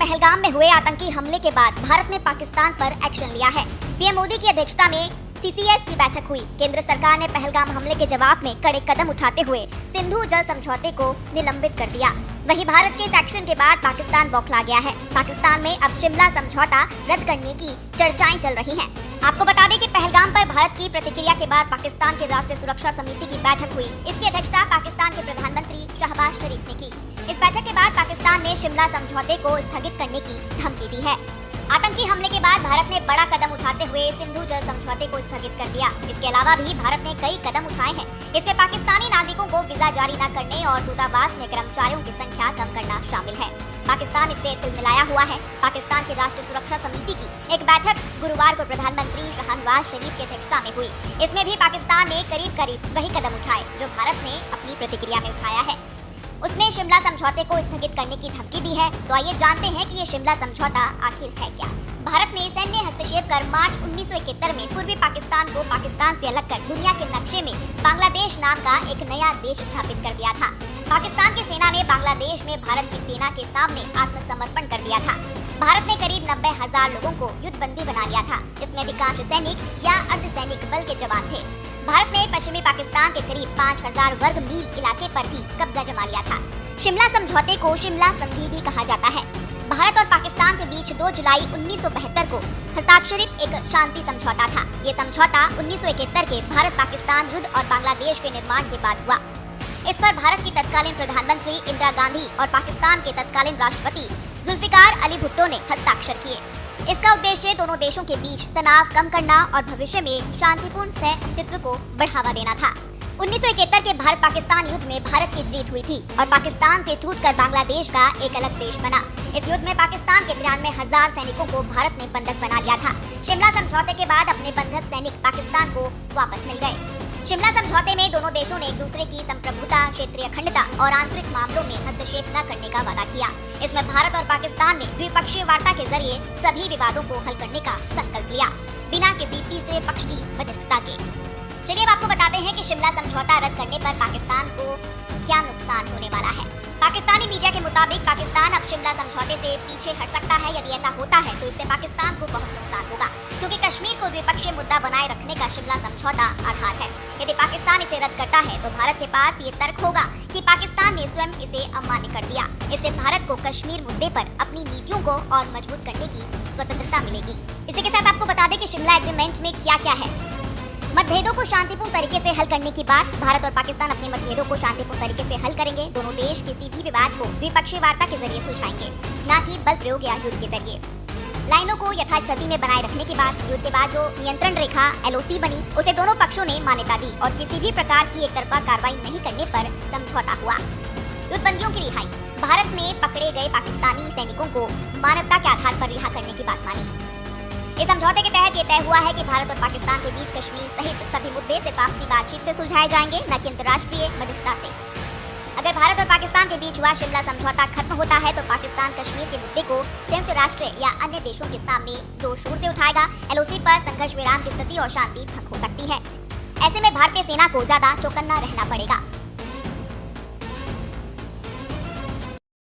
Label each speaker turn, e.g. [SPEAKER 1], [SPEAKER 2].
[SPEAKER 1] पहलगाम में हुए आतंकी हमले के बाद भारत ने पाकिस्तान पर एक्शन लिया है। पीएम मोदी की अध्यक्षता में सीसीएस की बैठक हुई। केंद्र सरकार ने पहलगाम हमले के जवाब में कड़े कदम उठाते हुए सिंधु जल समझौते को निलंबित कर दिया। वहीं भारत के इस एक्शन के बाद पाकिस्तान बौखला गया है। पाकिस्तान में अब शिमला समझौता रद्द करने की चर्चाएं चल रही हैं। आपको बता दें कि पहलगाम पर भारत की प्रतिक्रिया के बाद पाकिस्तान के राष्ट्रीय सुरक्षा समिति की बैठक हुई। इसकी अध्यक्षता पाकिस्तान के प्रधानमंत्री शहबाज शरीफ ने की। इस बैठक के बाद पाकिस्तान ने शिमला समझौते को स्थगित करने की धमकी दी है। आतंकी हमले के बाद भारत ने बड़ा कदम उठाते हुए सिंधु जल समझौते को स्थगित कर दिया। इसके अलावा भी भारत ने कई कदम उठाए हैं। इसमें पाकिस्तानी नागरिकों को वीजा जारी न करने और दूतावास में कर्मचारियों की संख्या कम करना शामिल है। पाकिस्तान इससे तिलमिलाया हुआ है। पाकिस्तान की राष्ट्रीय सुरक्षा समिति की एक बैठक गुरुवार को प्रधानमंत्री शहबाज शरीफ की अध्यक्षता में हुई। इसमें भी पाकिस्तान ने करीब वही कदम उठाए जो भारत ने अपनी प्रतिक्रिया में उठाया है। उसने शिमला समझौते को स्थगित करने की धमकी दी है। तो आइए जानते हैं कि ये शिमला समझौता आखिर है क्या। भारत ने सैन्य हस्तक्षेप कर मार्च 1971 में पूर्वी पाकिस्तान को पाकिस्तान से अलग कर दुनिया के नक्शे में बांग्लादेश नाम का एक नया देश स्थापित कर दिया था। पाकिस्तान की सेना ने बांग्लादेश में भारत की सेना के सामने आत्मसमर्पण कर दिया था। भारत ने करीब 90,000 लोगों को युद्धबंदी बना लिया था। इसमें अधिकांश सैनिक या अर्धसैनिक बल के जवान थे। भारत ने पश्चिमी पाकिस्तान के करीब 5,000 वर्ग मील इलाके पर भी कब्जा जमा लिया था। शिमला समझौते को शिमला संधि भी कहा जाता है। भारत और पाकिस्तान के बीच 2 जुलाई 1972 को हस्ताक्षरित एक शांति समझौता था। ये समझौता 1971 के भारत पाकिस्तान युद्ध और बांग्लादेश के निर्माण के बाद हुआ। इस पर भारत की तत्कालीन प्रधानमंत्री इंदिरा गांधी और पाकिस्तान के तत्कालीन राष्ट्रपति जुल्फिकार अली भुट्टो ने हस्ताक्षर किए। इसका उद्देश्य दोनों देशों के बीच तनाव कम करना और भविष्य में शांतिपूर्ण सह अस्तित्व को बढ़ावा देना था। 1971 के भारत पाकिस्तान युद्ध में भारत की जीत हुई थी और पाकिस्तान से टूटकर बांग्लादेश का एक अलग देश बना। इस युद्ध में पाकिस्तान के 93,000 सैनिकों को भारत ने बंधक बना लिया था। शिमला समझौते के बाद अपने बंधक सैनिक पाकिस्तान को वापस मिल गए। शिमला समझौते में दोनों देशों ने एक दूसरे की संप्रभुता, क्षेत्रीय अखंडता और आंतरिक मामलों में हस्तक्षेप न करने का वादा किया। इसमें भारत और पाकिस्तान ने द्विपक्षीय वार्ता के जरिए सभी विवादों को हल करने का संकल्प लिया, बिना किसी तीसरे पक्ष की मध्यस्थता के। चलिए अब आपको बताते हैं कि शिमला समझौता रद्द करने पर पाकिस्तान को क्या नुकसान होने वाला है। पाकिस्तानी मीडिया के मुताबिक पाकिस्तान अब शिमला समझौते से पीछे हट सकता है। यदि ऐसा होता है तो इससे पाकिस्तान को बहुत नुकसान होगा, क्योंकि कश्मीर को द्विपक्षीय मुद्दा बनाए रखने का शिमला समझौता आधार है। यदि पाकिस्तान इसे रद्द करता है तो भारत के पास ये तर्क होगा कि पाकिस्तान ने स्वयं इसे अमान्य कर दिया। इससे भारत को कश्मीर मुद्दे पर अपनी नीतियों को और मजबूत करने की स्वतंत्रता मिलेगी। इसी के साथ आपको बता दें कि शिमला एग्रीमेंट में क्या क्या है। मतभेदों को शांतिपूर्ण तरीके से हल करने की बात। भारत और पाकिस्तान अपने मतभेदों को शांतिपूर्ण तरीके से हल करेंगे। दोनों देश किसी भी विवाद को द्विपक्षीय वार्ता के जरिए सुलझाएंगे, न कि बल प्रयोग या युद्ध के जरिए। लाइनों को यथास्थिति में बनाए रखने की बात। युद्ध के बाद जो नियंत्रण रेखा LOC बनी, उसे दोनों पक्षों ने मान्यता दी और किसी भी प्रकार की एक तरफा कार्रवाई नहीं करने पर समझौता हुआ। युद्धबंदियों की रिहाई। भारत ने पकड़े गए पाकिस्तानी सैनिकों को मानवता के आधार पर रिहा करने की बात मानी। इस समझौते के तहत ये तय हुआ है कि भारत और पाकिस्तान के बीच कश्मीर सहित सभी मुद्दे सिर्फ आपसी बातचीत से सुलझाए जाएंगे, न कि अंतर्राष्ट्रीय मध्यस्थता से। अगर भारत और पाकिस्तान के बीच हुआ शिमला समझौता खत्म होता है तो पाकिस्तान कश्मीर के मुद्दे को संयुक्त राष्ट्र या अन्य देशों के सामने जोर शोर से उठाएगा। LOC पर संघर्ष विराम की स्थिति और शांति भंग हो सकती है। ऐसे में भारतीय सेना को ज्यादा चौकन्ना रहना पड़ेगा।